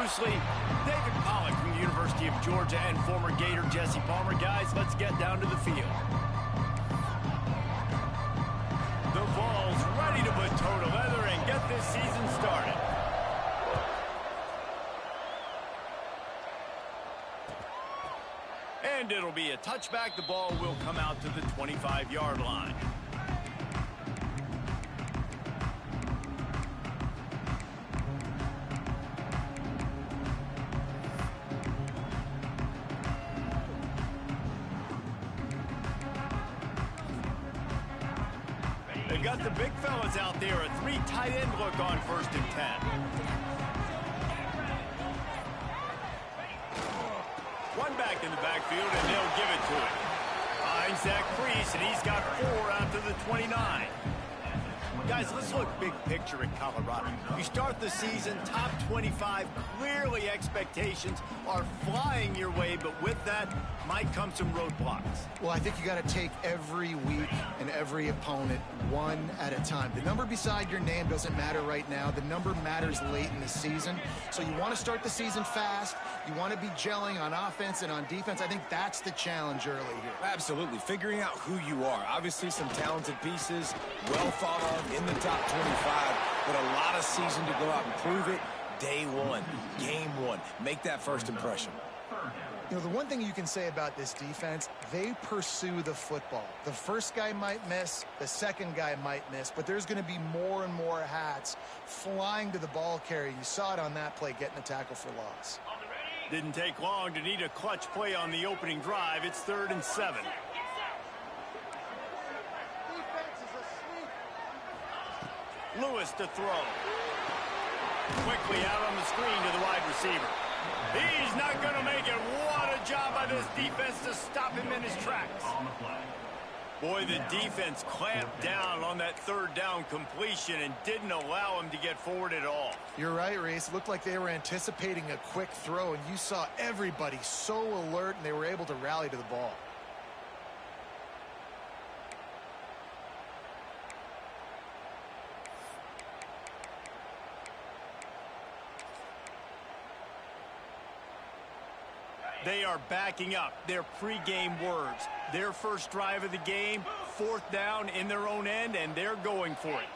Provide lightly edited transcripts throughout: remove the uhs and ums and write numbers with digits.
loosely. David Pollock from the University of Georgia and former Gator Jesse Palmer. Guys, let's get down to the field. The ball's ready to put toe to leather and get this season started. And it'll be a touchback. The ball will come out to the 25-yard line. They've got the big fellas out there. A 3 tight end look on 1st and 10. One back in the backfield, and they'll give it to him. Finds that crease, and he's got 4 out to the 29. Guys, let's look big picture at Colorado. You start the season, top 25. Clearly, expectations are flying your way, but with that might come some roadblocks. Well, I think you got to take every week and every opponent one at a time. The number beside your name doesn't matter right now. The number matters late in the season. So you want to start the season fast. You want to be gelling on offense and on defense. I think that's the challenge early here. Absolutely. Figuring out who you are. Obviously, some talented pieces, well thought of in the top 25, but a lot of season to go out and prove it. Day one, game one. Make that first impression. You know, the one thing you can say about this defense, they pursue the football. The first guy might miss, the second guy might miss, but there's going to be more and more hats flying to the ball carrier. You saw it on that play, getting a tackle for loss. Didn't take long to need a clutch play on the opening drive. It's 3rd and 7. Lewis to throw. Quickly out on the screen to the wide receiver. He's not going to make it. What a job by this defense to stop him in his tracks. Boy, the defense clamped down on that 3rd down completion and didn't allow him to get forward at all. You're right, Reese. It looked like they were anticipating a quick throw, and you saw everybody so alert, and they were able to rally to the ball. They are backing up their pregame words. Their first drive of the game, 4th down in their own end, and they're going for it.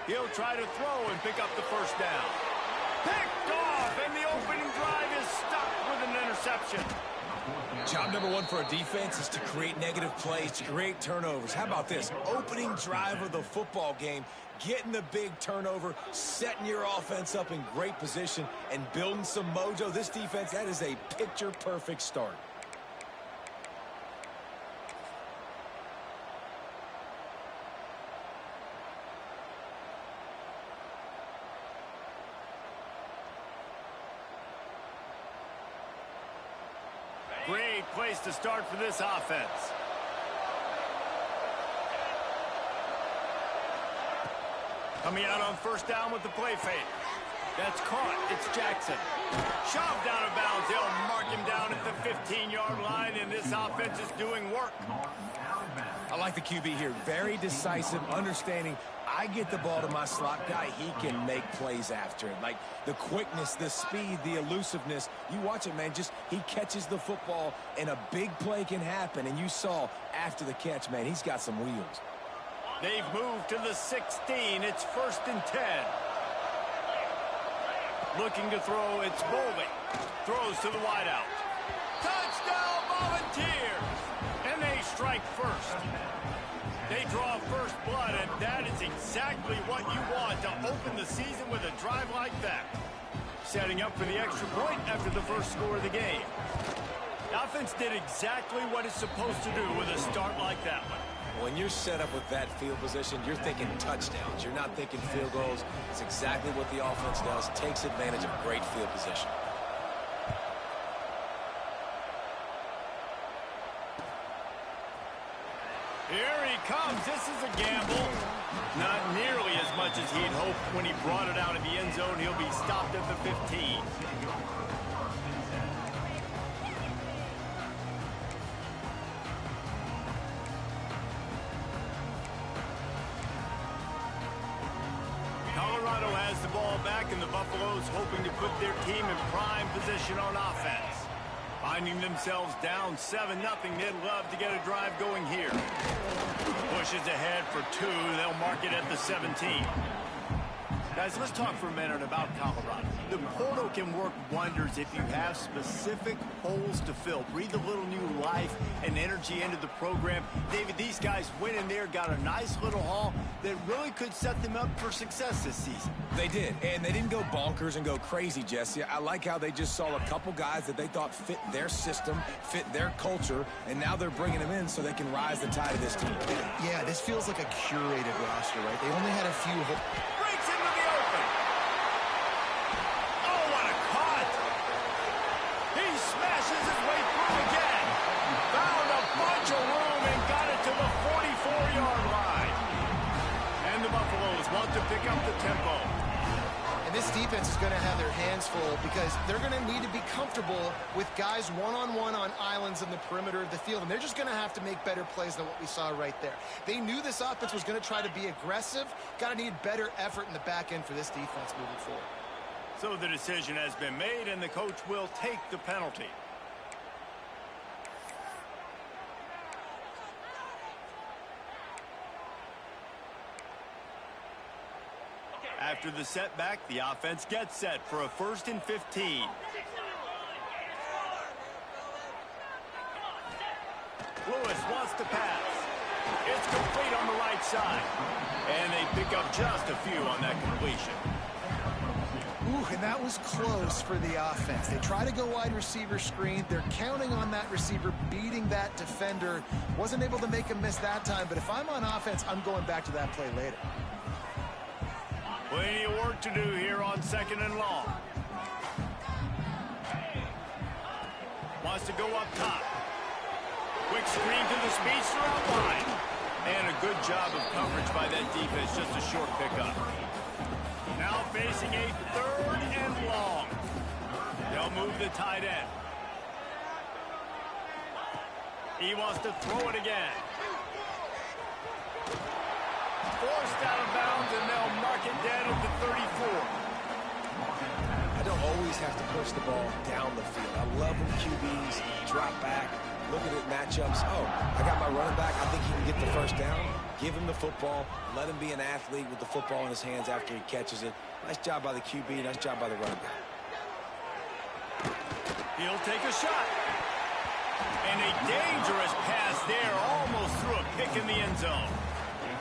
He'll try to throw and pick up the 1st down. Picked off, and the opening drive is stopped with an interception. Job number 1 for a defense is to create negative plays, to create turnovers. How about this? Opening drive of the football game, getting the big turnover, setting your offense up in great position, and building some mojo. This defense, that is a picture-perfect start. Great place to start for this offense. Coming out on 1st down with the play fake. That's caught. It's Jackson. Shoved out of bounds. They'll mark him down at the 15-yard line, and this offense is doing work. I like the QB here. Very decisive, understanding I get the ball to my slot guy, he can make plays after it. Like the quickness, the speed, the elusiveness. You watch it, man. Just he catches the football, and a big play can happen. And you saw after the catch, man, he's got some wheels. They've moved to the 16. It's 1st and 10. Looking to throw, it's Bowling. Throws to the wideout. Touchdown, Volunteers! And they strike first. They draw first blood, and that is exactly what you want to open the season with a drive like that. Setting up for the extra point after the first score of the game. The offense did exactly what it's supposed to do with a start like that one. When you're set up with that field position, you're thinking touchdowns. You're not thinking field goals. It's exactly what the offense does. Takes advantage of great field position. Here he comes. This is a gamble. Not nearly as much as he'd hoped when he brought it out of the end zone. He'll be stopped at the 15. Colorado and the Buffaloes hoping to put their team in prime position on offense. Finding themselves down 7-0, they'd love to get a drive going here. Pushes ahead for 2. They'll mark it at the 17. Guys, let's talk for a minute about Colorado. The portal can work wonders if you have specific holes to fill. Breathe a little new life and energy into the program. David, these guys went in there, got a nice little haul that really could set them up for success this season. They did, and they didn't go bonkers and go crazy, Jesse. I like how they just saw a couple guys that they thought fit their system, fit their culture, and now they're bringing them in so they can rise the tide of this team. Yeah, this feels like a curated roster, right? They only had a few Breaks into the open. Oh, what a cut. He smashes his way through again. Found a bunch of room and got it to the 44-yard line. And the Buffaloes want to pick up the tempo. And this defense is going to have their hands full because they're going to need to be comfortable with guys one-on-one on islands in the perimeter of the field. And they're just going to have to make better plays than what we saw right there. They knew this offense was going to try to be aggressive. Got to need better effort in the back end for this defense moving forward. So the decision has been made, and the coach will take the penalty. After the setback, the offense gets set for a 1st and 15. Lewis wants to pass. It's complete on the right side. And they pick up just a few on that completion. Ooh, and that was close for the offense. They try to go wide receiver screen. They're counting on that receiver beating that defender. Wasn't able to make him miss that time, but if I'm on offense, I'm going back to that play later. Plenty of work to do here on 2nd and long. Wants to go up top. Quick screen to the speedster out wide. And a good job of coverage by that defense, just a short pickup. Now facing a 3rd and long. They'll move the tight end. He wants to throw it again. Forced out of bounds, and they'll mark it down at the 34. I don't always have to push the ball down the field. I love when QBs drop back, look at it matchups. Oh, I got my running back. I think he can get the first down. Give him the football. Let him be an athlete with the football in his hands after he catches it. Nice job by the QB. Nice job by the running back. He'll take a shot. And a dangerous pass there, almost threw a pick in the end zone.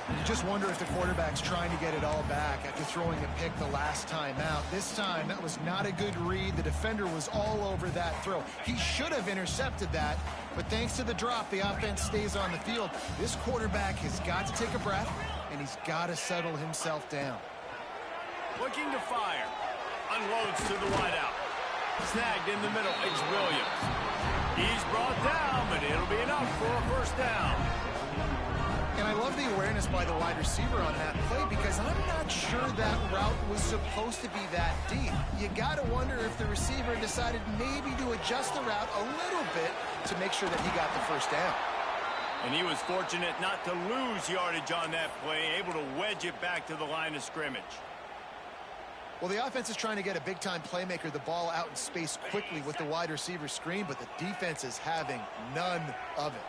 You just wonder if the quarterback's trying to get it all back after throwing a pick the last time out. This time, that was not a good read. The defender was all over that throw. He should have intercepted that, but thanks to the drop, the offense stays on the field. This quarterback has got to take a breath, and he's got to settle himself down. Looking to fire. Unloads to the wideout. Snagged in the middle. It's Williams. He's brought down, but it'll be enough for a 1st down. And I love the awareness by the wide receiver on that play because I'm not sure that route was supposed to be that deep. You got to wonder if the receiver decided maybe to adjust the route a little bit to make sure that he got the 1st down. And he was fortunate not to lose yardage on that play, able to wedge it back to the line of scrimmage. Well, the offense is trying to get a big-time playmaker the ball out in space quickly with the wide receiver screen, but the defense is having none of it.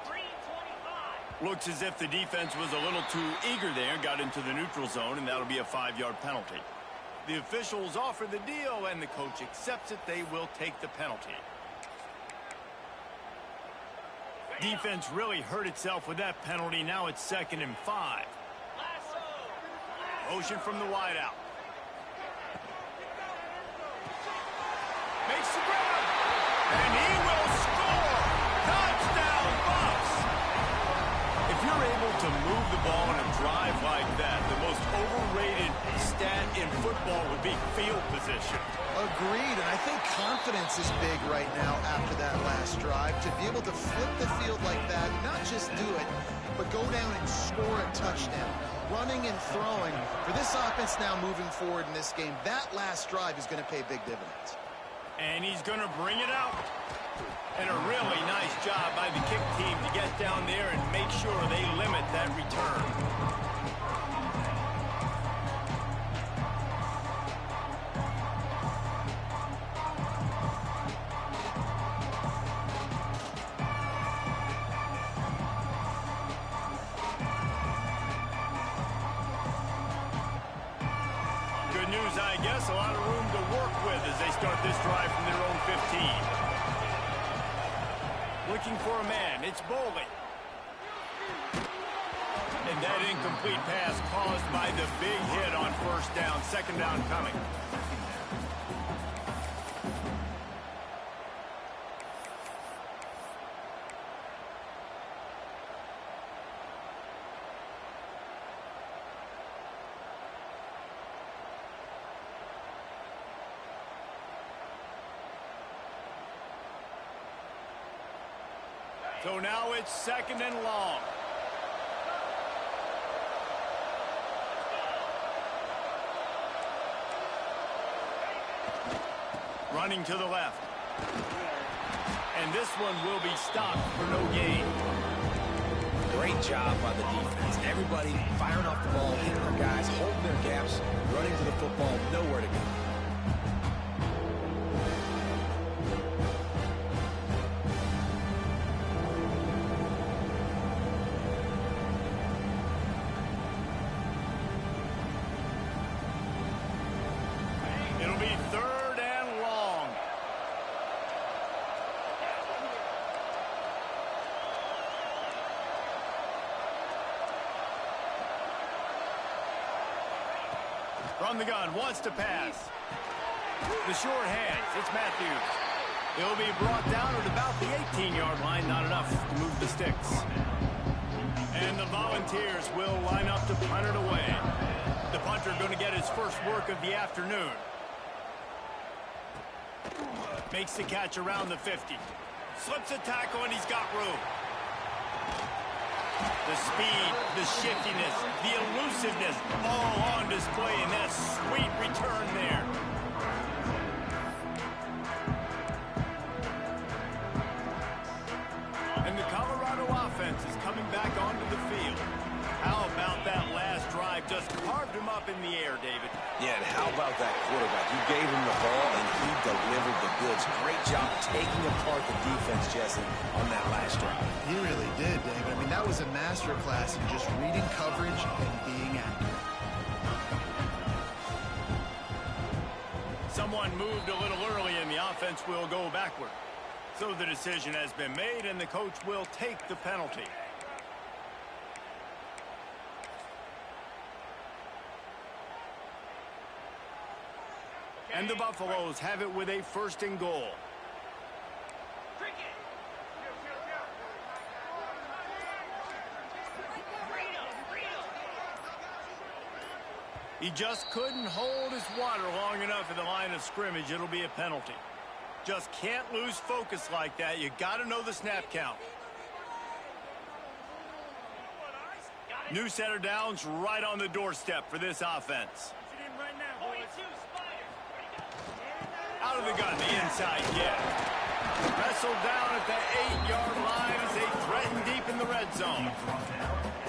Looks as if the defense was a little too eager there, got into the neutral zone, and that'll be a 5-yard penalty. The officials offer the deal, and the coach accepts it. They will take the penalty. Defense really hurt itself with that penalty. Now it's 2nd and 5. Motion from the wideout. Makes the grab, and he will score. Touchdown, Bucks. If you're able to move the ball in a drive like that, the most overrated stat in football would be field position. Agreed, and I think confidence is big right now after that last drive. To be able to flip the field like that, not just do it, but go down and score a touchdown. Running and throwing. For this offense now moving forward in this game, that last drive is going to pay big dividends. And he's going to bring it out. And a really nice job by the kick team to get down there and make sure they limit that return. news, I guess. A lot of room to work with as they start this drive from their own 15. Looking for a man. It's Bowling. And that incomplete pass caused by the big hit on first down. Second down coming. So now it's second and long. Running to the left. And this one will be stopped for no gain. Great job by the defense. Everybody firing off the ball, hitting their guys, holding their gaps, running to the football, nowhere to go. It'll be third and long. From the gun, wants to pass. The short hands, it's Matthews. He'll be brought down at about the 18-yard line, not enough to move the sticks. And the Volunteers will line up to punt it away. The punter going to get his first work of the afternoon. Makes the catch around the 50. Slips a tackle and he's got room. The speed, the shiftiness, the elusiveness, all on display in that sweet return there. And the Colorado offense is coming back onto the field. How about that last drive? Just carved him up in the air, David. Yeah, and how about that quarterback? You gave him the ball, and he delivered the goods. Great job taking apart the defense, Jesse, on that last drive. He really did, David. I mean, that was a masterclass in just reading coverage and being accurate. Someone moved a little early, and the offense will go backward. So the decision has been made, and the coach will take the penalty. And the Buffaloes have it with a first and goal. He just couldn't hold his water long enough at the line of scrimmage. It'll be a penalty. Just can't lose focus like that. You got to know the snap count. New center downs right on the doorstep for this offense. Out of the gun, the inside, wrestled down at the 8-yard line as they threaten deep in the red zone.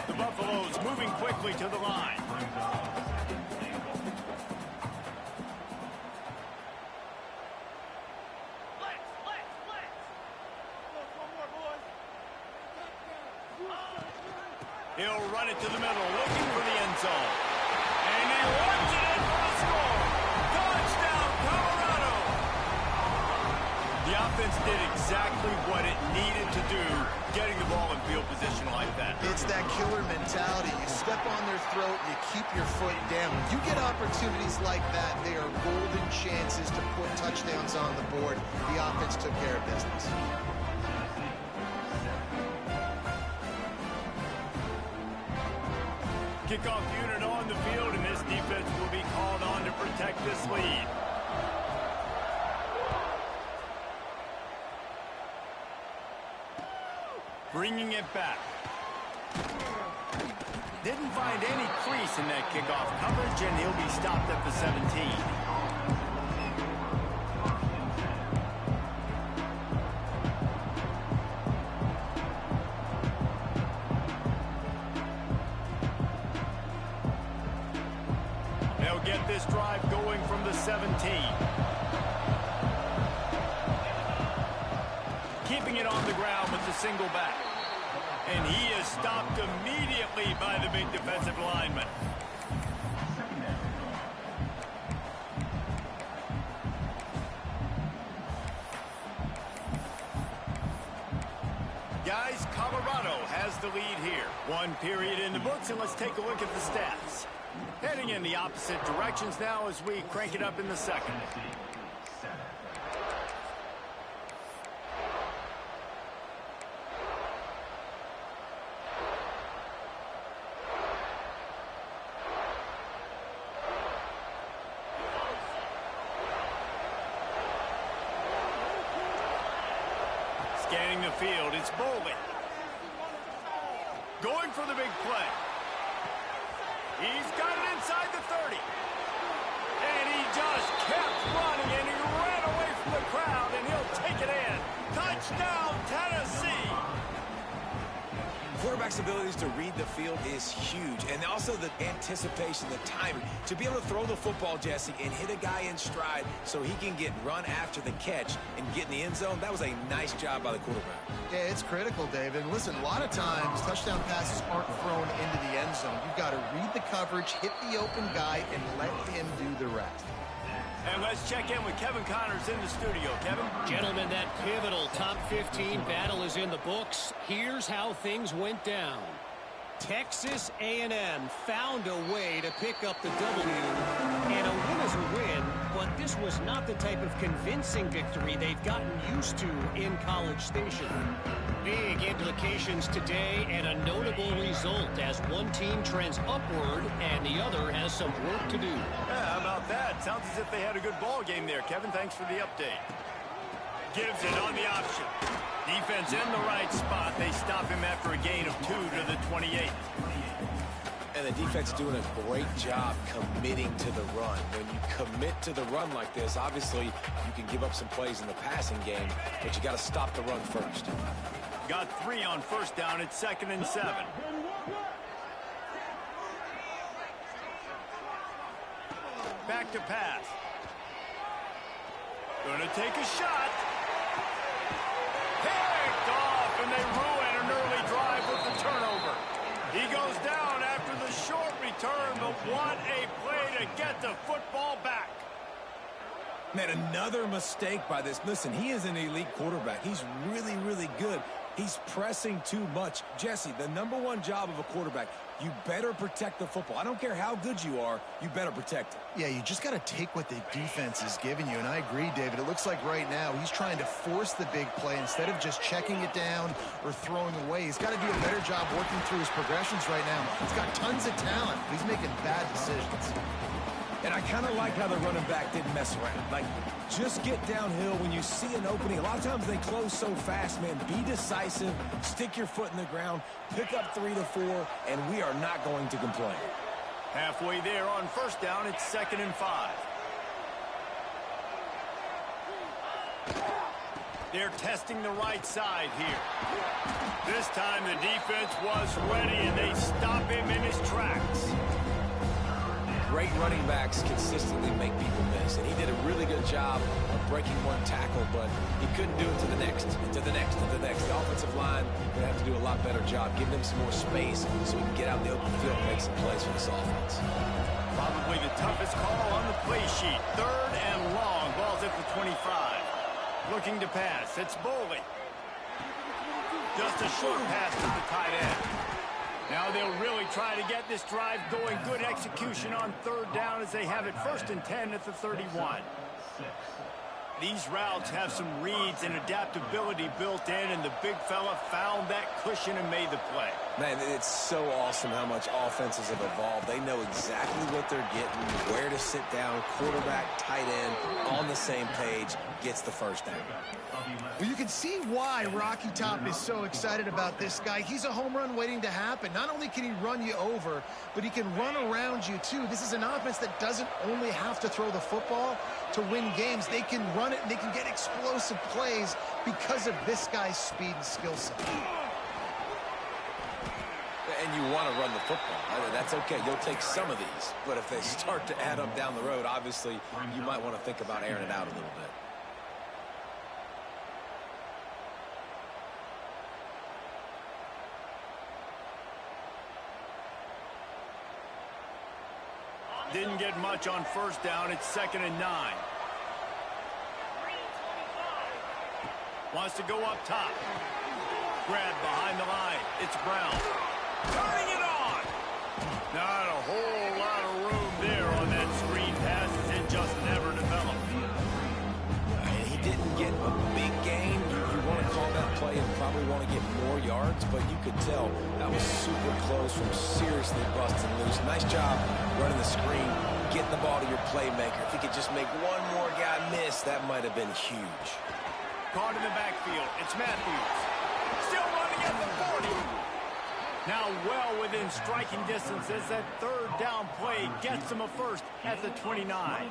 The Buffaloes moving quickly to the line. He'll run it to the middle, looking for the end zone. And he runs it in for a score. Touchdown, Colorado! The offense did exactly what it needed to do, getting the ball in field position like that. It's that killer mentality. You step on their throat, you keep your foot down. When you get opportunities like that, they are golden chances to put touchdowns on the board. The offense took care of business. Kickoff unit on the field, and this defense will be called on to protect this lead. Bringing it back. Didn't find any crease in that kickoff coverage, and he'll be stopped at the 17. Get this drive going from the 17. Keeping it on the ground with the single back. And he is stopped immediately by the big defensive lineman. has the lead here. One period in the books, and let's take a look at the stats. Heading in the opposite directions now as we crank it up in the second. Scanning the field, it's Bowling. Going for the big play. He's got it inside the 30. And he just kept running, and he ran away from the crowd, and he'll take it in. Touchdown, Tennessee! Quarterback's abilities to read the field is huge, and also the anticipation, the timing. To be able to throw the football, Jesse, and hit a guy in stride so he can get run after the catch and get in the end zone, that was a nice job by the quarterback. Yeah, it's critical, David. Listen, a lot of times touchdown passes aren't thrown into the end zone. You've got to read the coverage, hit the open guy, and let him do the rest. And let's check in with Kevin Connors in the studio. Kevin? Gentlemen, that pivotal top 15 battle is in the books. Here's how things went down. Texas A&M found a way to pick up the W, and a win is a win, but this was not the type of convincing victory they've gotten used to in College Station. Big implications today and a notable result as one team trends upward and the other has some work to do. Yeah, how about that? Sounds as if they had a good ball game there. Kevin, thanks for the update. Gives it on the option. Defense in the right spot. They stop him after a gain of 2 to the 28. And the defense is doing a great job committing to the run. When you commit to the run like this, obviously you can give up some plays in the passing game, but you got to stop the run first. Got 3 on first down. It's 2nd and 7. Back to pass. Gonna take a shot. Picked off, and they ruin an early drive with the turnover. He goes down after the short return, but what a play to get the football back. Man, another mistake by this. Listen, he is an elite quarterback. He's really, really good. He's pressing too much. Jesse, the #1 job of a quarterback, you better protect the football. I don't care how good you are, you better protect it. Yeah, you just got to take what the defense is giving you, and I agree, David. It looks like right now he's trying to force the big play instead of just checking it down or throwing away. He's got to do a better job working through his progressions right now. He's got tons of talent. He's making bad decisions. And I kind of like how the running back didn't mess around. Like, just get downhill when you see an opening. A lot of times they close so fast, man. Be decisive, stick your foot in the ground, pick up 3 to 4, and we are not going to complain. Halfway there on first down, it's 2nd and 5. They're testing the right side here. This time the defense was ready, and they stop him in his tracks. Great running backs consistently make people miss, and he did a really good job of breaking one tackle, but he couldn't do it to the next, and to the next, and to the next. The offensive line going to have to do a lot better job, giving them some more space so we can get out in the open field and make some plays for this offense. Probably the toughest call on the play sheet. 3rd and long. Ball's at the 25. Looking to pass. It's Bowling. Just a short pass to the tight end. Now they'll really try to get this drive going. Good execution on 3rd down as they have it 1st and 10 at the 31. These routes have some reads and adaptability built in, and the big fella found that cushion and made the play. Man, it's so awesome how much offenses have evolved. They know exactly what they're getting, where to sit down, quarterback, tight end, on the same page, gets the first down. Well, you can see why Rocky Top is so excited about this guy. He's a home run waiting to happen. Not only can he run you over, but he can run around you, too. This is an offense that doesn't only have to throw the football to win games. They can run it, and they can get explosive plays because of this guy's speed and skill set. And you want to run the football. That's okay. You'll take some of these. But if they start to add up down the road, obviously, you might want to think about airing it out a little bit. Didn't get much on first down. It's 2nd and 9. Wants to go up top. Grab behind the line. It's Brown. Turning it on. Not a whole lot of room there on that screen pass as it just never developed. He didn't get a big gain. You want to call that play and probably want to get more yards, but you could tell that was super close from seriously busting loose. Nice job running the screen, getting the ball to your playmaker. If he could just make one more guy miss, that might have been huge. Caught in the backfield. It's Matthews. Still running at the 40. Now well within striking distance as that third down play gets him a first at the 29.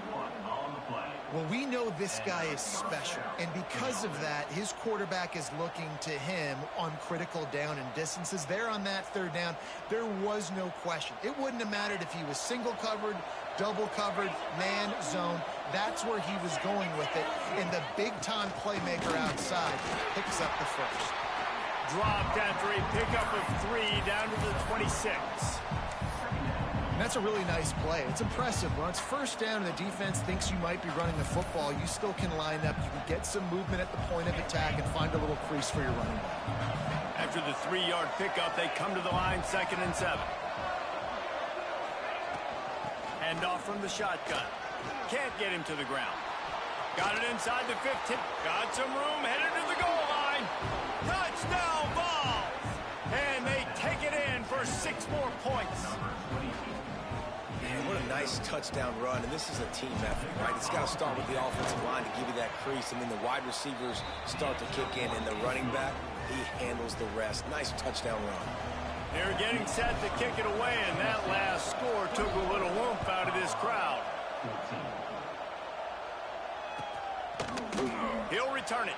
Well, we know this guy is special, and because of that, his quarterback is looking to him on critical down and distances. There on that third down, there was no question. It wouldn't have mattered if he was single covered, double covered, man, zone. That's where he was going with it, and the big-time playmaker outside picks up the first. Dropped after a pickup of 3 down to the 26. That's a really nice play. It's impressive. When it's first down and the defense thinks you might be running the football, you still can line up. You can get some movement at the point of attack and find a little crease for your running back. After the 3-yard pickup, they come to the line 2nd and 7. Hand off from the shotgun. Can't get him to the ground. Got it inside the 15. Got some room, headed to the goal line. Touchdown ball! And they take it in for 6 more points. Man, what a nice touchdown run, and this is a team effort, right? It's got to start with the offensive line to give you that crease, and then the wide receivers start to kick in, and the running back, he handles the rest. Nice touchdown run. They're getting set to kick it away, and that last score took a little oomph out of this crowd. He'll return it.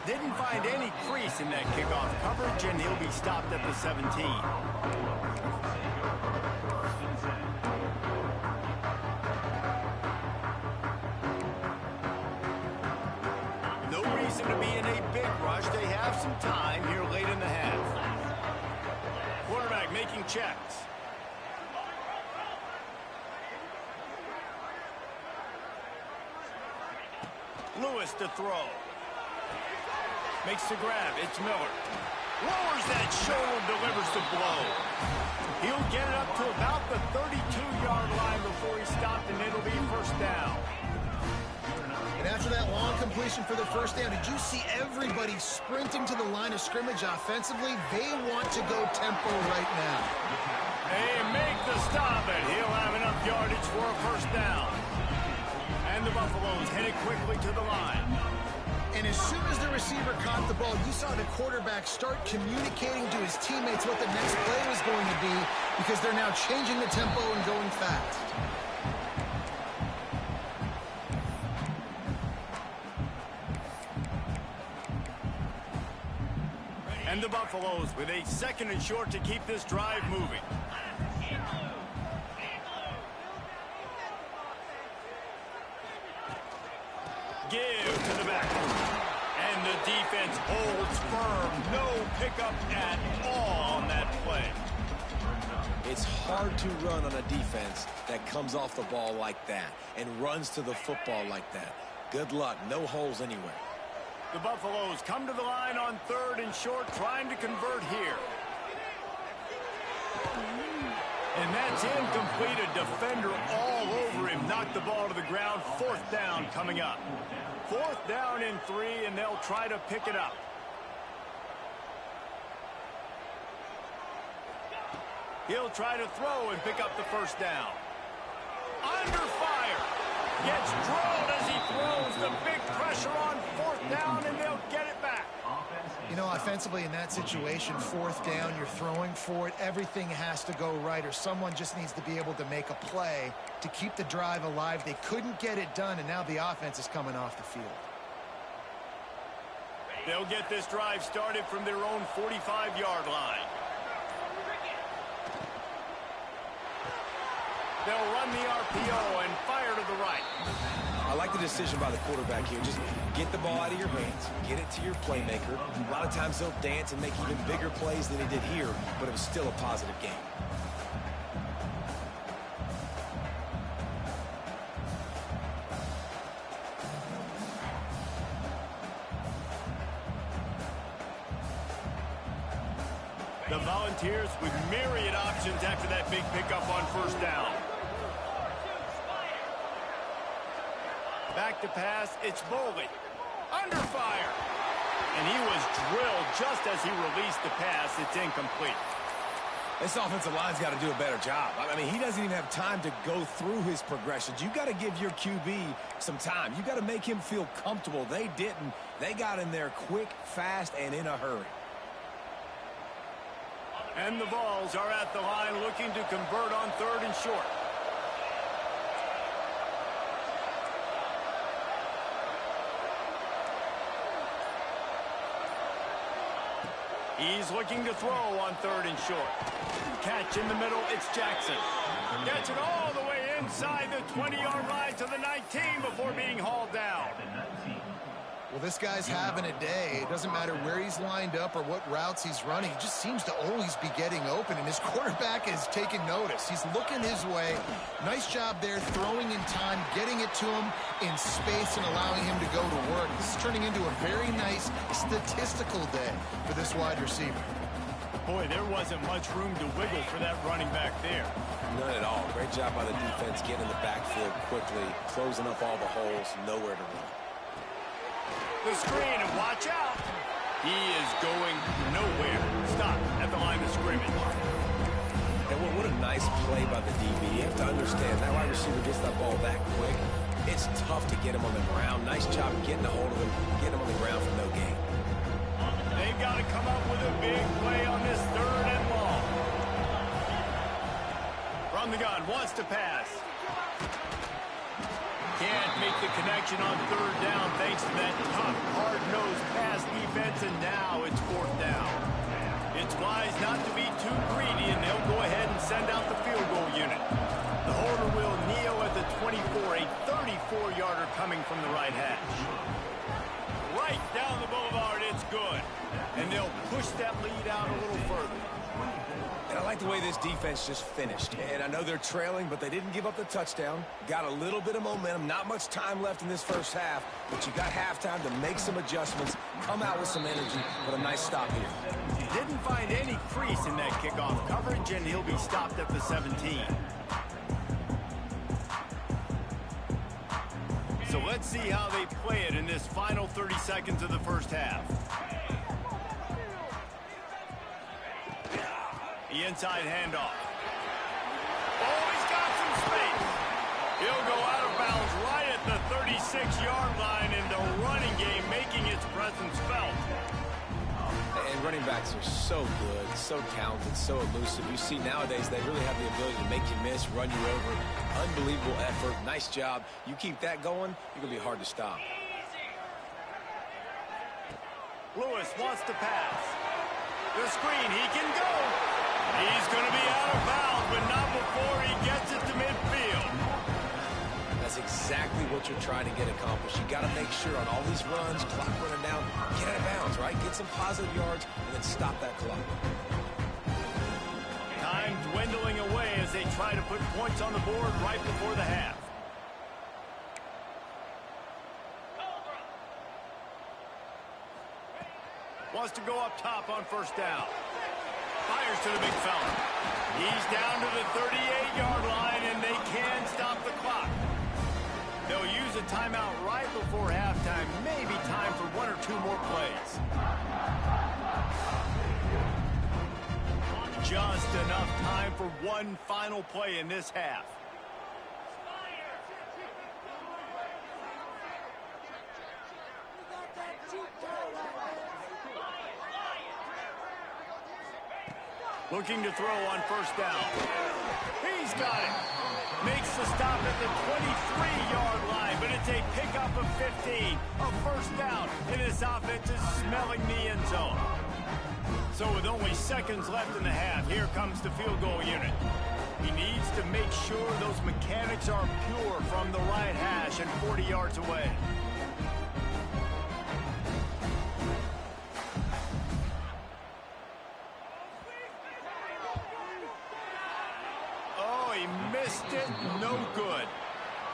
Didn't find any crease in that kickoff coverage, and he'll be stopped at the 17. No reason to be in a big rush. They have some time here late in the half. Quarterback making checks. Lewis to throw. Makes the grab. It's Miller. Lowers that shoulder, delivers the blow. He'll get it up to about the 32-yard line before he's stopped, and it'll be first down. And after that long completion for the first down, did you see everybody sprinting to the line of scrimmage offensively? They want to go tempo right now. They make the stop, and he'll have enough yardage for a first down. And the Buffaloes headed quickly to the line. And as soon as the receiver caught the ball, you saw the quarterback start communicating to his teammates what the next play was going to be, because they're now changing the tempo and going fast. And the Buffaloes with a 2nd and short to keep this drive moving. Give to the back. And the defense holds firm. No pickup at all on that play. It's hard to run on a defense that comes off the ball like that and runs to the football like that. Good luck. No holes anywhere. The Buffaloes come to the line on 3rd and short, trying to convert here. And that's incomplete. A defender all over him. Knocked the ball to the ground. 4th down coming up. 4th down and 3, and they'll try to pick it up. He'll try to throw and pick up the first down. Under fire. Gets drilled as he throws. The big pressure on 4th down, and they'll get it back. You know, offensively in that situation, 4th down, you're throwing for it. Everything has to go right, or someone just needs to be able to make a play to keep the drive alive. They couldn't get it done, and now the offense is coming off the field. They'll get this drive started from their own 45-yard line. They'll run the RPO and fire to the right. I like the decision by the quarterback here. Just get the ball out of your hands, get it to your playmaker. A lot of times they'll dance and make even bigger plays than he did here, but it was still a positive game. The Volunteers with myriad options after that big pickup on first down. Back to pass, it's Boldy. Under fire. And he was drilled just as he released the pass. It's incomplete. This offensive line's got to do a better job. I mean, he doesn't even have time to go through his progressions. You got to give your QB some time. You got to make him feel comfortable. They didn't. They got in there quick, fast, and in a hurry. And the Vols are at the line looking to convert on 3rd and short. He's looking to throw on 3rd and short. Catch in the middle, it's Jackson. Gets it all the way inside the 20-yard line to the 19 before being hauled down. Well, this guy's having a day. It doesn't matter where he's lined up or what routes he's running. He just seems to always be getting open, and his quarterback is taking notice. He's looking his way. Nice job there, throwing in time, getting it to him in space and allowing him to go to work. This is turning into a very nice statistical day for this wide receiver. Boy, there wasn't much room to wiggle for that running back there. None at all. Great job by the defense getting in the backfield quickly, closing up all the holes, nowhere to run. The screen, and watch out. He is going nowhere. Stop at the line of scrimmage. And what a nice play by the DB. You have to understand, that wide receiver gets that ball that quick. It's tough to get him on the ground. Nice job getting a hold of him, getting him on the ground for no gain. They've got to come up with a big play on this 3rd and long. From the gun, wants to pass. Can't make the connection on 3rd down thanks to that tough, hard-nosed pass defense, and now it's 4th down. It's wise not to be too greedy, and they'll go ahead and send out the field goal unit. The holder will kneel at the 24, a 34-yarder coming from the right hash. Right down the boulevard, it's good. And they'll push that lead out a little further. And I like the way this defense just finished. And I know they're trailing, but they didn't give up the touchdown. Got a little bit of momentum. Not much time left in this first half, but you got halftime to make some adjustments, come out with some energy, but a nice stop here. Didn't find any crease in that kickoff coverage, and he'll be stopped at the 17. So let's see how they play it in this final 30 seconds of the first half. The inside handoff. Oh, he's got some space. He'll go out of bounds right at the 36-yard line, and the running game making its presence felt. And running backs are so good, so talented, so elusive. You see nowadays they really have the ability to make you miss, run you over. Unbelievable effort. Nice job. You keep that going, you're going to be hard to stop. Lewis wants to pass. The screen, he can go. He's going to be out of bounds, but not before he gets it to midfield. That's exactly what you're trying to get accomplished. You got to make sure on all these runs, clock running down, get out of bounds, right? Get some positive yards, and then stop that clock. Time dwindling away as they try to put points on the board right before the half. Wants to go up top on first down. Fires to the big fella. He's down to the 38-yard line, and they can stop the clock. They'll use a timeout right before halftime. Maybe time for 1 or 2 more plays. Just enough time for one final play in this half. Looking to throw on first down. He's got it. Makes the stop at the 23-yard line, but it's a pickup of 15. A first down, and this offense is smelling the end zone. So with only seconds left in the half, here comes the field goal unit. He needs to make sure those mechanics are pure from the right hash and 40 yards away. Missed it, no good.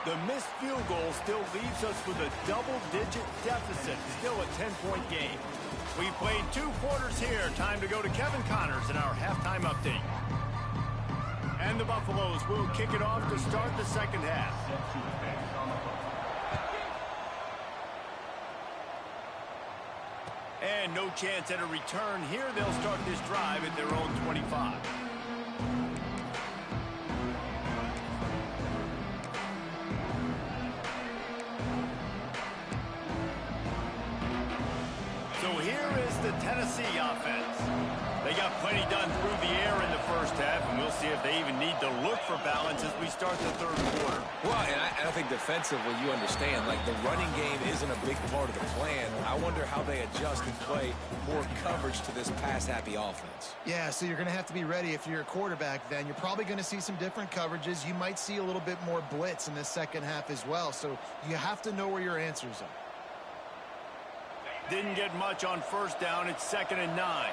The missed field goal still leaves us with a double-digit deficit, still a 10-point game. We've played 2 quarters here. Time to go to Kevin Connors in our halftime update. And the Buffaloes will kick it off to start the second half. And no chance at a return here. They'll start this drive at their own 25. So here is the Tennessee offense. They got plenty done through the air in the first half, and we'll see if they even need to look for balance as we start the third quarter. Well, and I think defensively, you understand, like the running game isn't a big part of the plan. I wonder how they adjust and play more coverage to this pass-happy offense. Yeah, so you're going to have to be ready if you're a quarterback then. You're probably going to see some different coverages. You might see a little bit more blitz in this second half as well, so you have to know where your answers are. Didn't get much on first down. It's 2nd and 9.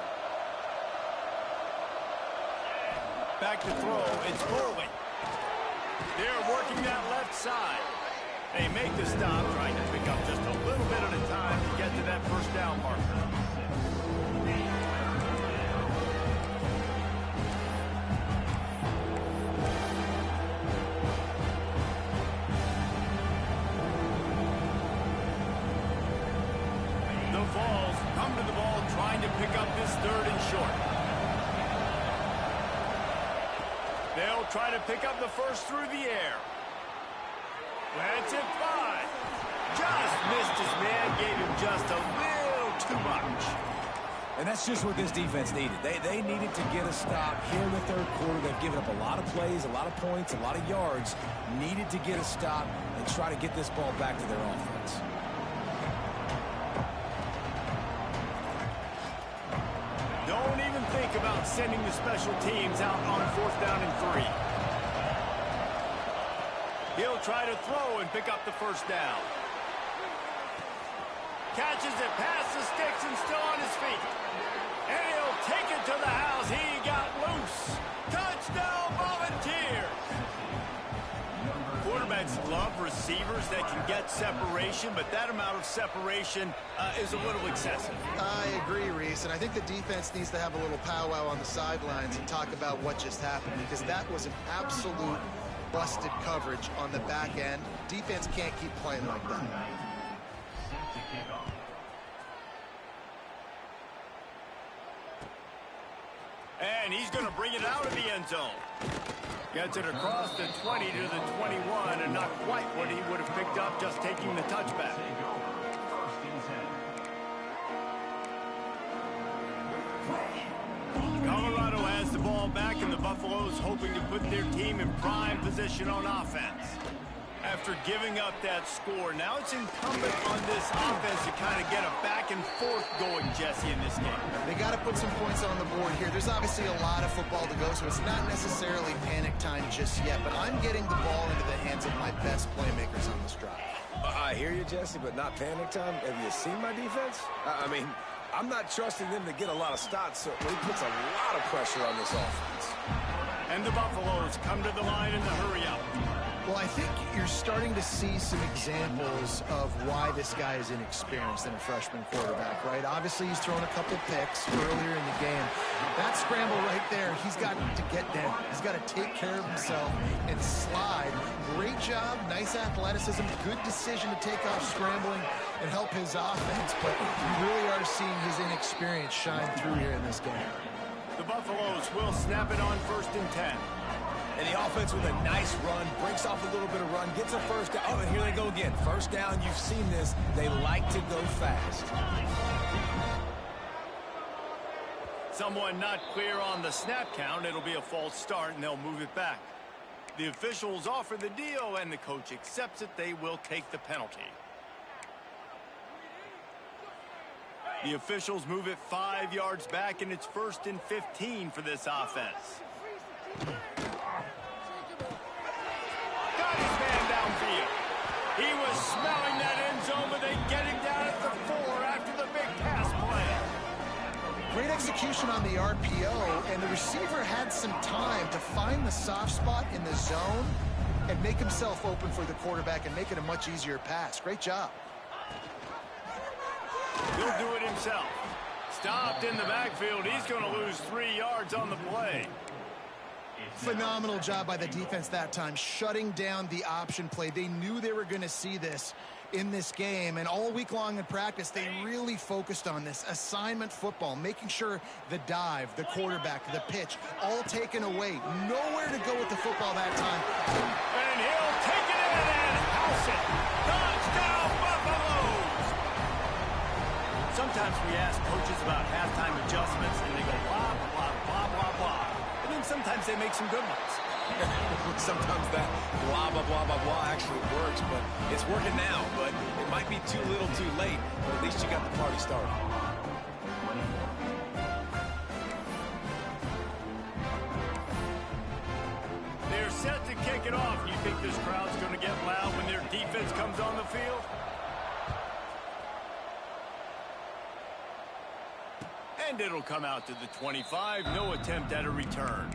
Back to throw. It's Bowling. They're working that left side. They make the stop, trying to pick up just a little bit at a time to get to that first down marker. The Vols come to the ball trying to pick up this 3rd and short. They'll try to pick up the first through the air. That's it, 5. Just missed his man, gave him just a little too much. And that's just what this defense needed. They needed to get a stop here in the third quarter. They've given up a lot of plays, a lot of points, a lot of yards. Needed to get a stop and try to get this ball back to their offense. Don't even think about sending the special teams out on 4th down and 3. He'll try to throw and pick up the first down. Catches it past the sticks and still on his feet. And he'll take it to the house. He got loose. Touchdown, Volunteers! Quarterbacks love receivers that can get separation, but that amount of separation is a little excessive. I agree, Reese, and I think the defense needs to have a little powwow on the sidelines and talk about what just happened, because that was an absolute busted coverage on the back end. Defense can't keep playing like that. And he's going to bring it out of the end zone. Gets it across the 20 to the 21, and not quite what he would have picked up just taking the touchback. Colorado has the ball back, and the Buffaloes hoping to put their team in prime position on offense. After giving up that score, now it's incumbent on this offense to kind of get a back and forth going, Jesse, in this game. They got to put some points on the board here. There's obviously a lot of football to go, so it's not necessarily panic time just yet, but I'm getting the ball into the hands of my best playmakers on this drive. I hear you, Jesse, but not panic time. Have you seen my defense? I mean, I'm not trusting them to get a lot of stops, so it puts a lot of pressure on this offense. And the Buffaloes come to the line in the hurry-up. Well, I think you're starting to see some examples of why this guy is inexperienced in a freshman quarterback, right? Obviously, he's thrown a couple picks earlier in the game. That scramble right there, he's got to get down. He's got to take care of himself and slide. Great job, nice athleticism, good decision to take off scrambling and help his offense, but you really are seeing his inexperience shine through here in this game. The Buffaloes will snap it on 1st and 10. And the offense with a nice run, breaks off a little bit of run, gets a first down. Oh, and here they go again. First down, you've seen this. They like to go fast. Someone not clear on the snap count. It'll be a false start, and they'll move it back. The officials offer the deal, and the coach accepts it. They will take the penalty. The officials move it 5 yards back, and it's 1st and 15 for this offense. Got his man downfield. He was smelling that end zone, but they get him down at the 4 after the big pass play. Great execution on the RPO, and the receiver had some time to find the soft spot in the zone. and make himself open for the quarterback and make it a much easier pass. Great job. He'll do it himself. Stopped in the backfield. He's going to lose 3 yards on the play. Phenomenal job by the defense that time, shutting down the option play. They knew they were going to see this in this game, and all week long in practice, they really focused on this assignment football, making sure the dive, the quarterback, the pitch, all taken away. Nowhere to go with the football that time. And he'll take it in and house it. Touchdown, Buffaloes! Sometimes we ask coaches about halftime adjustments, and they go blah, blah, blah, blah, blah. And then sometimes they make some good ones. Sometimes that blah, blah, blah, blah, blah actually works, but it's working now. But it might be too little too late, but at least you got the party started. They're set to kick it off. You think this crowd's going to get loud when their defense comes on the field? And it'll come out to the 25. No attempt at a return.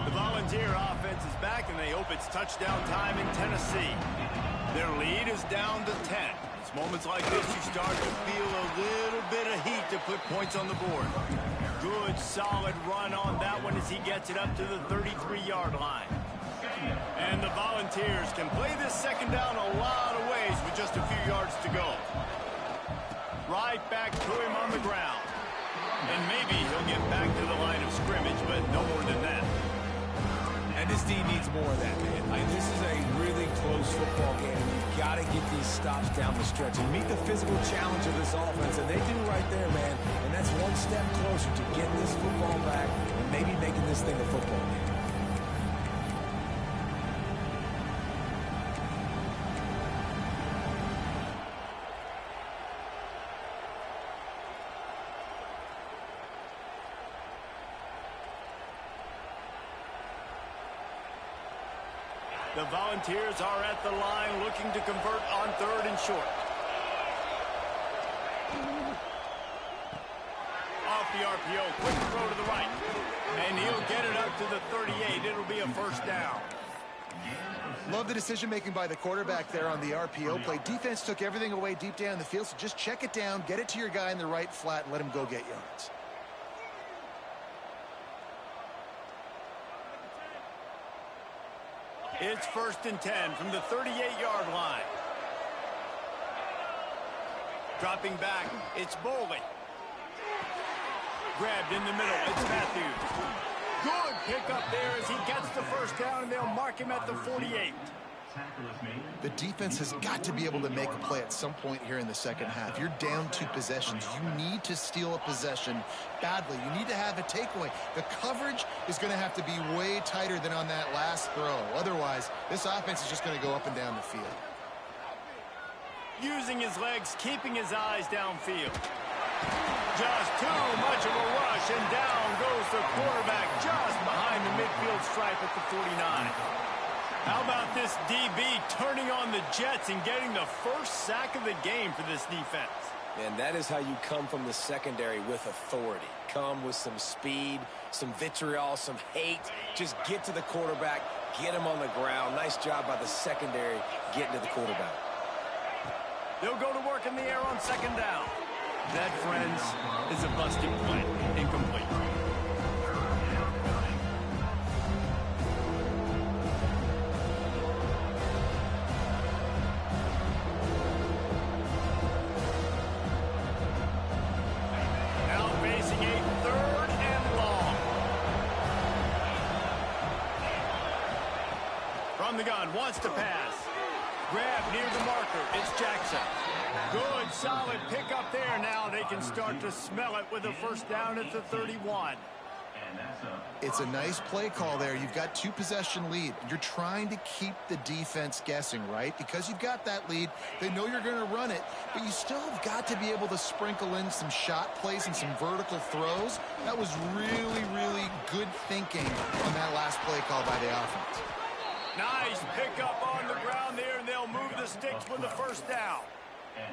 The Volunteer offense is back, and they hope it's touchdown time in Tennessee. Their lead is down to 10. It's moments like this you start to feel a little bit of heat to put points on the board. Good, solid run on that one as he gets it up to the 33-yard line. And the Volunteers can play this second down a lot of ways with just a few yards to go. Right back to him on the ground. And maybe he'll get back to the line of scrimmage, but no more than that. And this team needs more of that, man. This is a really close football game. You've got to get these stops down the stretch and meet the physical challenge of this offense, and they do right there, man. And that's one step closer to getting this football back and maybe making this thing a football game. The Volunteers are at the line looking to convert on 3rd and short. Off the RPO, quick throw to the right. And he'll get it up to the 38. It'll be a first down. Love the decision-making by the quarterback there on the RPO play. Defense took everything away deep down the field, so just check it down, get it to your guy in the right flat, and let him go get yards. It's 1st and 10 from the 38-yard line. Dropping back, it's Boley. Grabbed in the middle, it's Matthews. Good pickup there as he gets the first down, and they'll mark him at the 48. The defense has got to be able to make a play at some point here in the second half. You're down 2 possessions. You need to steal a possession badly. You need to have a takeaway. The coverage is going to have to be way tighter than on that last throw. Otherwise, this offense is just going to go up and down the field. Using his legs, keeping his eyes downfield. Just too much of a rush, and down goes the quarterback just behind the midfield stripe at the 49. How about this DB turning on the Jets and getting the first sack of the game for this defense? And that is how you come from the secondary with authority. Come with some speed, some vitriol, some hate. Just get to the quarterback, get him on the ground. Nice job by the secondary getting to the quarterback. They'll go to work in the air on 2nd down. That, friends, is a busted play. Incomplete. From the gun, wants to pass. Grab near the marker. It's Jackson. Good, solid pickup there. Now they can start to smell it with a first down at the 31. It's a nice play call there. You've got 2 possession lead. You're trying to keep the defense guessing, right? Because you've got that lead. They know you're going to run it, but you still have got to be able to sprinkle in some shot plays and some vertical throws. That was really, really good thinking on that last play call by the offense. Nice pickup on the ground there, and they'll move the sticks with the first down.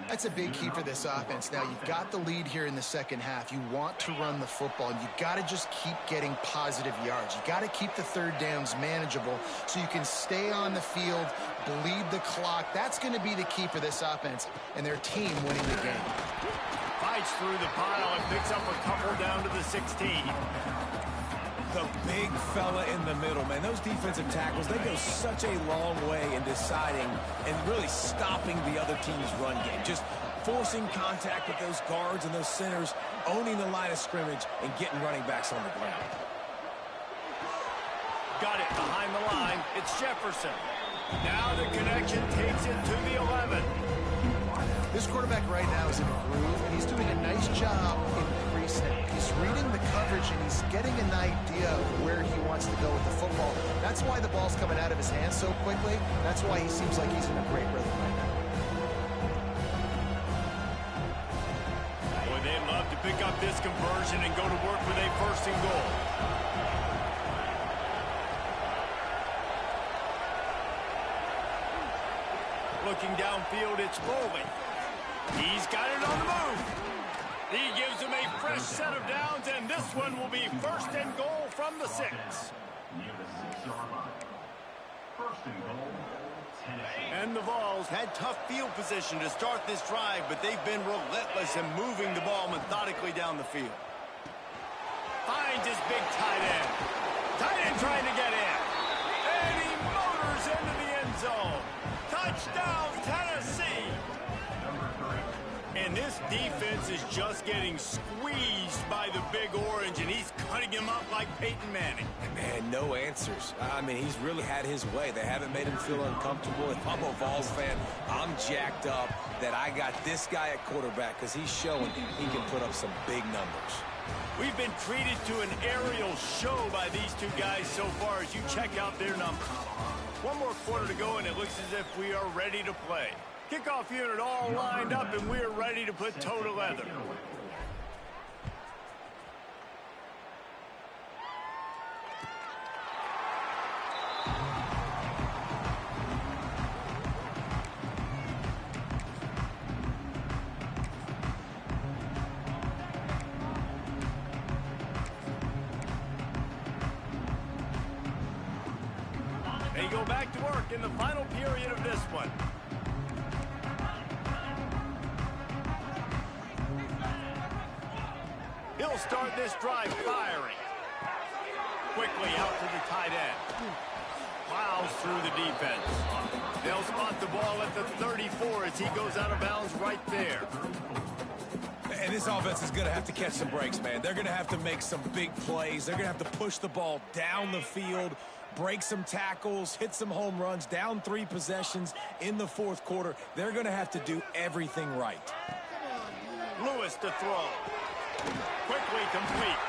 That's a big key for this offense. Now, you've got the lead here in the second half. You want to run the football, and you've got to just keep getting positive yards. You've got to keep the third downs manageable so you can stay on the field, bleed the clock. That's going to be the key for this offense and their team winning the game. Fights through the pile and picks up a couple down to the 16. The big fella in the middle, man. Those defensive tackles, they go such a long way in deciding and really stopping the other team's run game. Just forcing contact with those guards and those centers, owning the line of scrimmage, and getting running backs on the ground. Got it behind the line. It's Jefferson. Now the connection takes it to the 11. This quarterback right now is in a groove, and he's doing a nice job increasing. He's reading the coverage, and he's getting an idea of where he wants to go with the football. That's why the ball's coming out of his hands so quickly. That's why he seems like he's in a great rhythm right now. Boy, they'd love to pick up this conversion and go to work with a first and goal. Looking downfield, it's Bolden. He's got it on the move. He gives him a fresh set of downs, and this one will be first and goal from the 6. And the Vols had tough field position to start this drive, but they've been relentless in moving the ball methodically down the field. Finds his big tight end. Tight end trying to get in. And he motors into the end zone. Touchdown, Tennessee! And this defense is just getting squeezed by the Big Orange, and he's cutting him up like Peyton Manning. Man, no answers. I mean, he's really had his way. They haven't made him feel uncomfortable. If I'm a Vols fan, I'm jacked up that I got this guy at quarterback because he's showing he can put up some big numbers. We've been treated to an aerial show by these two guys so far as you check out their numbers. One more quarter to go, and it looks as if we are ready to play. Kickoff unit all lined up, and we're ready to put toe to leather. They go back to work in the final period of this one. He'll start this drive firing. Quickly out to the tight end. Plows through the defense. They'll spot the ball at the 34 as he goes out of bounds right there. And this offense is going to have to catch some breaks, man. They're going to have to make some big plays. They're going to have to push the ball down the field, break some tackles, hit some home runs, down 3 possessions in the fourth quarter. They're going to have to do everything right. Lewis to throw. Quickly complete.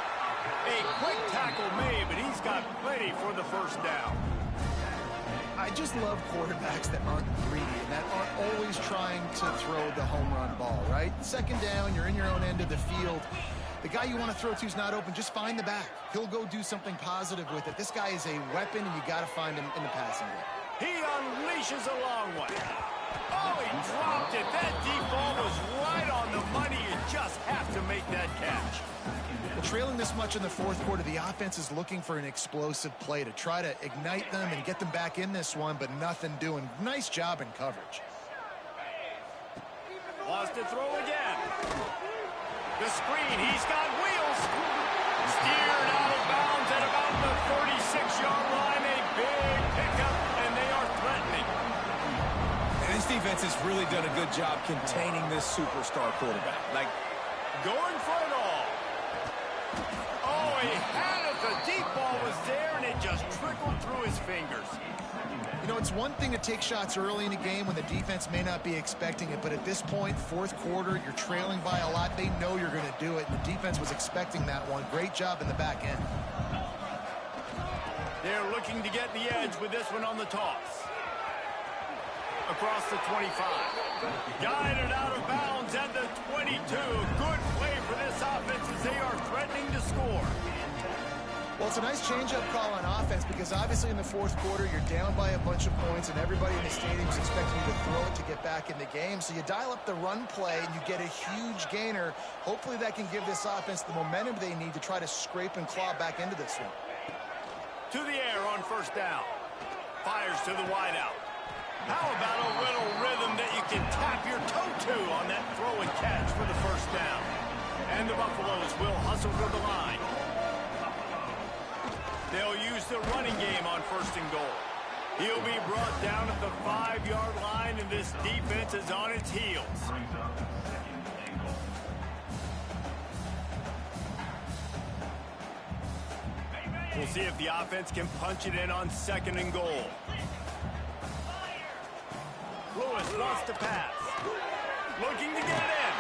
A quick tackle made, but he's got plenty for the first down. I just love quarterbacks that aren't greedy and that aren't always trying to throw the home run ball, right? Second down, you're in your own end of the field. The guy you want to throw to is not open. Just find the back. He'll go do something positive with it. This guy is a weapon, and you got to find him in the passing game. He unleashes a long one. Oh, he dropped it. That deep ball was right on the money. You just have to make that catch. Well, trailing this much in the fourth quarter, the offense is looking for an explosive play to try to ignite them and get them back in this one, but nothing doing. Nice job in coverage. Lost to throw again. The screen, he's got wheels. Steered out of bounds at about the 36-yard line. A big pickup, and they are threatening. And this defense has really done a good job containing this superstar quarterback. Like, going for it all. Oh, he had it. The deep ball was there, and it just trickled through his fingers. You know, it's one thing to take shots early in a game when the defense may not be expecting it, but at this point, fourth quarter, you're trailing by a lot. They know you're going to do it, and the defense was expecting that one. Great job in the back end. They're looking to get the edge with this one on the toss. Across the 25. Guided out of bounds at the 22. Good play for this offense as they are threatening to score. Well, it's a nice change-up call on offense because obviously in the fourth quarter, you're down by a bunch of points and everybody in the stadium is expecting you to throw it to get back in the game. So you dial up the run play and you get a huge gainer. Hopefully that can give this offense the momentum they need to try to scrape and claw back into this one. To the air on first down. Fires to the wideout. How about a little rhythm that you can tap your toe to on that throw and catch for the first down? And the Buffaloes will hustle for the line. They'll use the running game on first and goal. He'll be brought down at the 5-yard line, and this defense is on its heels. We'll see if the offense can punch it in on second and goal. Lewis wants to pass. Looking to get in.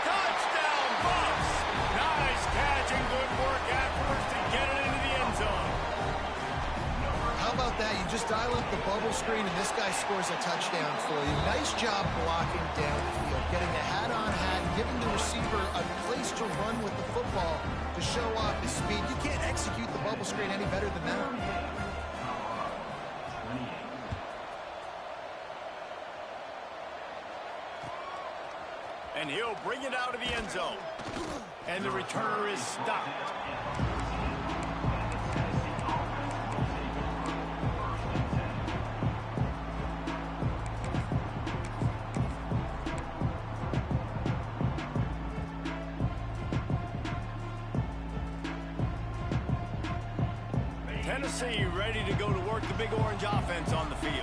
Touchdown, Bucks! Nice catch and good work afterwards to get it into the end zone. How about that? You just dial up the bubble screen and this guy scores a touchdown for you. Nice job blocking downfield, getting a hat-on hat, giving the receiver a place to run with the football to show off his speed. You can't execute the bubble screen any better than that. And he'll bring it out of the end zone. And the returner is stopped. Tennessee ready to go to work the Big Orange offense on the field.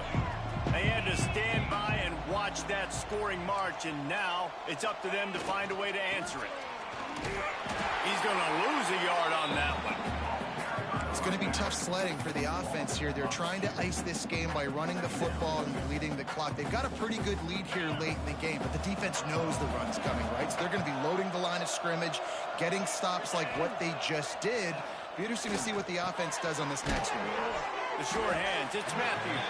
They had to stand by and watch that scoring march, and now it's up to them to find a way to answer it. He's going to lose a yard on that one. It's going to be tough sledding for the offense here. They're trying to ice this game by running the football and bleeding the clock. They've got a pretty good lead here late in the game, but the defense knows the run's coming, right? So they're going to be loading the line of scrimmage, getting stops like what they just did. Be interesting to see what the offense does on this next one. The short hands, it's Matthews.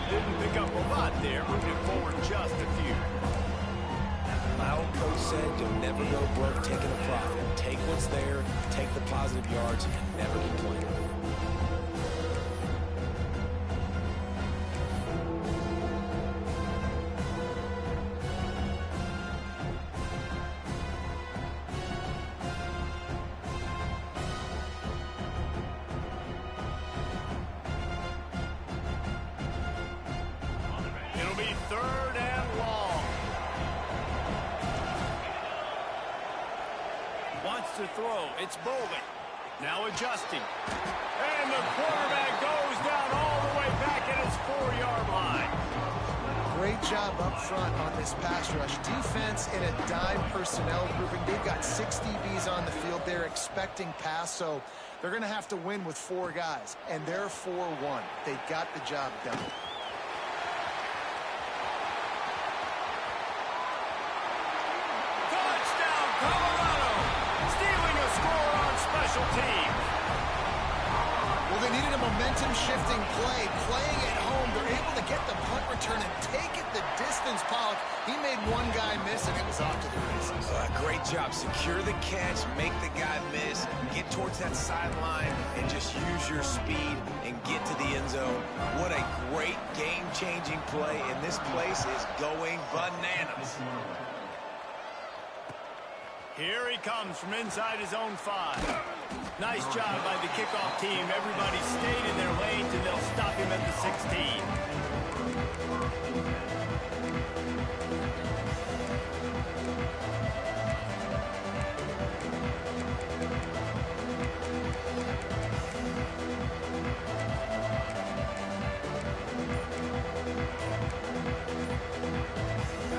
Didn't pick up a lot there, moving it forward just a few. My old coach said you'll never go broke taking a profit. Take what's there, take the positive yards, and never complain. It'll be third and long. Wants to throw. It's Bowling. Now adjusting. And the quarterback goes down all the way back at his 4-yard line. Great job up front on this pass rush. Defense in a dime personnel grouping. They've got 6 DBs on the field. They're expecting pass, so they're going to have to win with 4 guys. And they're 4-1. They got the job done. Touchdown, Colorado! Stealing a score on special teams. Well, they needed a momentum-shifting play. Playing at home, they're able to get the punt return and take it the distance. Pollock, he made one guy miss, and it was off to the races. Great job. Secure the catch, make the guy miss, get towards that sideline, and just use your speed and get to the end zone. What a great game-changing play, and this place is going bananas. Here he comes from inside his own 5. Nice job by the kickoff team. Everybody stayed in their lanes, and they'll stop him at the 16.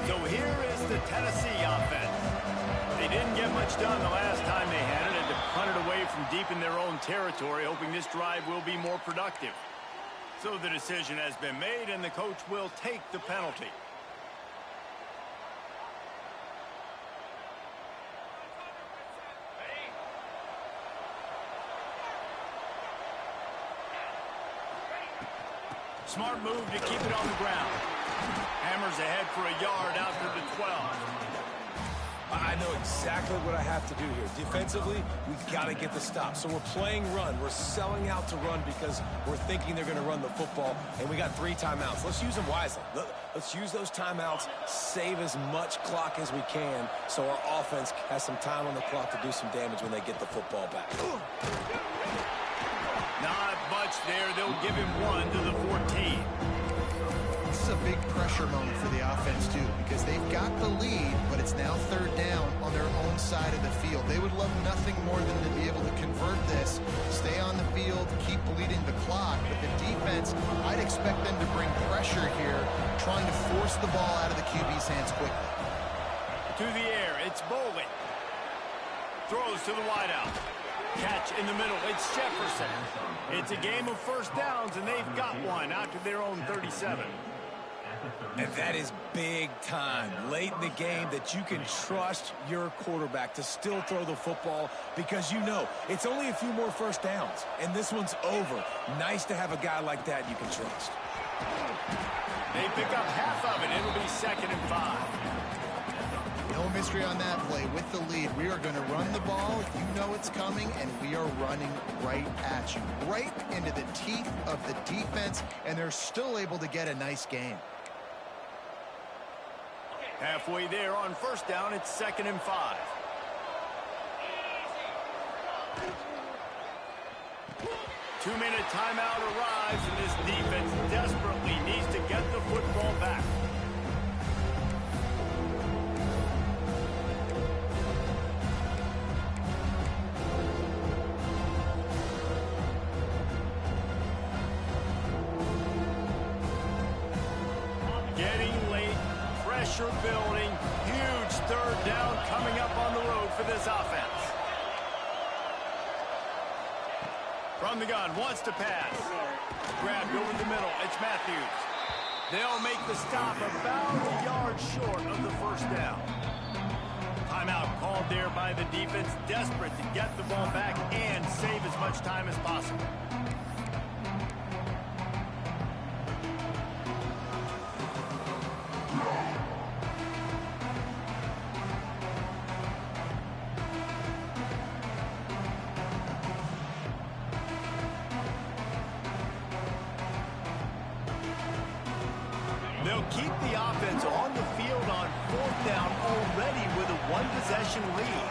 So here is the Tennessee offense. They didn't get much done the last time they had it, and to punt it away from deep in their own territory, hoping this drive will be more productive. So the decision has been made, and the coach will take the penalty. Smart move to keep it on the ground. Hammers ahead for a yard out to the 12. I I know exactly what I have to do here. Defensively, we've got to get the stop. So we're playing run. We're selling out to run because we're thinking they're going to run the football, and we got 3 timeouts. Let's use them wisely. Let's use those timeouts, save as much clock as we can so our offense has some time on the clock to do some damage when they get the football back. Not much there. They'll give him 1 to the 14. This is a big pressure moment for the offense, too, because they've got the lead, but it's now 3rd down on their own side of the field. They would love nothing more than to be able to convert this, stay on the field, keep bleeding the clock. But the defense, I'd expect them to bring pressure here, trying to force the ball out of the QB's hands quickly. To the air, it's Bowling. Throws to the wideout. Catch in the middle, it's Jefferson. It's a game of 1st downs, and they've got one out to their own 37. And that is big time, late in the game, that you can trust your quarterback to still throw the football because you know it's only a few more 1st downs, and this one's over. Nice to have a guy like that you can trust. They pick up half of it. It'll be 2nd and 5. No mystery on that play. With the lead, we are going to run the ball. You know it's coming, and we are running right at you, right into the teeth of the defense, and they're still able to get a nice game. Halfway there on 1st down, it's 2nd and 5. Two-minute timeout arrives, and this defense desperately needs to get the football back. Getting late, pressure building, huge 3rd down coming up on the road for this offense. From the gun, wants to pass. Grabbed over the middle, it's Matthews. They'll make the stop about a yard short of the 1st down. Timeout called there by the defense, desperate to get the ball back and save as much time as possible. They'll keep the offense on the field on 4th down already with a 1-possession lead.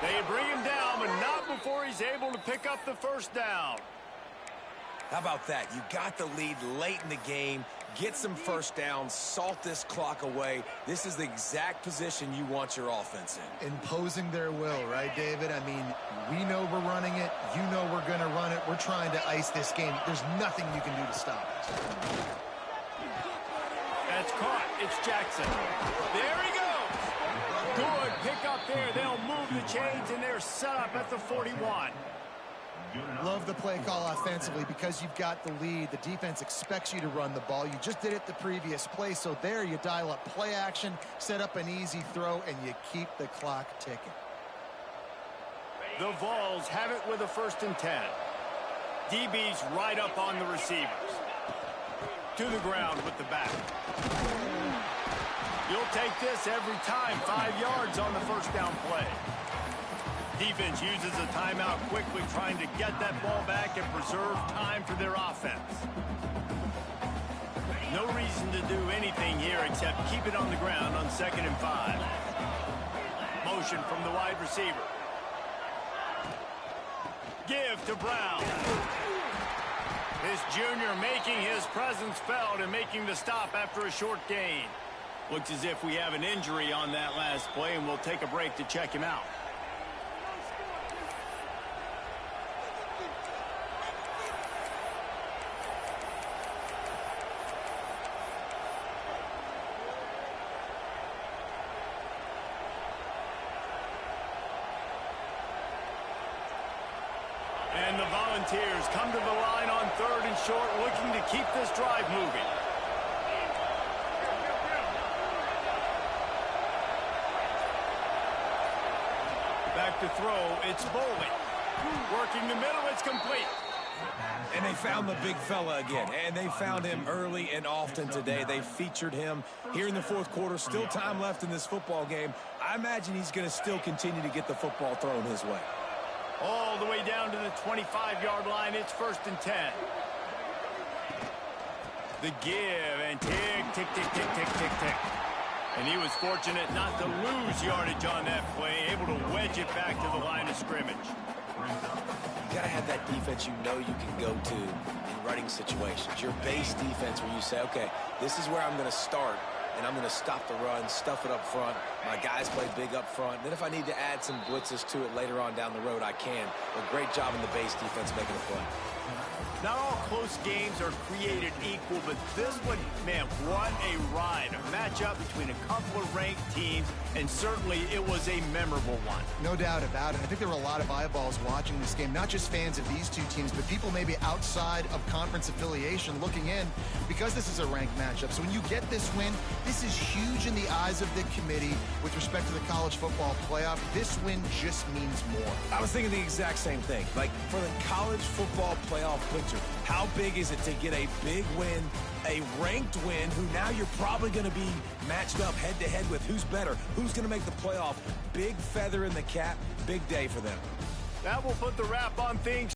They bring him down, but not before he's able to pick up the 1st down. How about that? You got the lead late in the game. Get some 1st downs. Salt this clock away. This is the exact position you want your offense in. Imposing their will, right, David? I mean, we know we're running it. You know we're going to run it. We're trying to ice this game. There's nothing you can do to stop us. That's caught. It's Jackson. There he goes. Good pick up there. They'll move the chains, and they're set up at the 41. Love the play call offensively because you've got the lead. The defense expects you to run the ball. You just did it the previous play, so there you dial up play action, set up an easy throw, and you keep the clock ticking. The Vols have it with a 1st and 10. DB's right up on the receivers. To the ground with the back. You'll take this every time. 5 yards on the 1st down play. Defense uses a timeout quickly, trying to get that ball back and preserve time for their offense. No reason to do anything here except keep it on the ground on 2nd and 5. Motion from the wide receiver. Give to Brown. This junior making his presence felt and making the stop after a short gain. Looks as if we have an injury on that last play, and we'll take a break to check him out. And the Volunteers come to the line on 3rd and short, looking to keep this drive moving. Back to throw, it's Bowling. Working the middle, it's complete. And they found the big fella again, and they found him early and often today. They featured him here in the fourth quarter. Still time left in this football game. I imagine he's going to still continue to get the football thrown his way. All the way down to the 25-yard line. It's 1st and 10. The give and tick, tick, tick, tick, tick, tick, tick. And he was fortunate not to lose yardage on that play, able to wedge it back to the line of scrimmage. You got to have that defense you know you can go to in running situations. Your base defense where you say, okay, this is where I'm going to start, and I'm going to stop the run, stuff it up front. My guys play big up front. Then if I need to add some blitzes to it later on down the road, I can. But great job in the base defense making a play. Not all close games are created equal, but this one, man, what a ride. A matchup between a couple of ranked teams, and certainly it was a memorable one. No doubt about it. I think there were a lot of eyeballs watching this game, not just fans of these two teams, but people maybe outside of conference affiliation looking in because this is a ranked matchup. So when you get this win, this is huge in the eyes of the committee with respect to the college football playoff. This win just means more. I was thinking the exact same thing. Like, for the college football playoff picture, how big is it to get a big win, a ranked win, who now you're probably going to be matched up head-to-head with who's better, who's going to make the playoff. Big feather in the cap, big day for them. That will put the wrap on things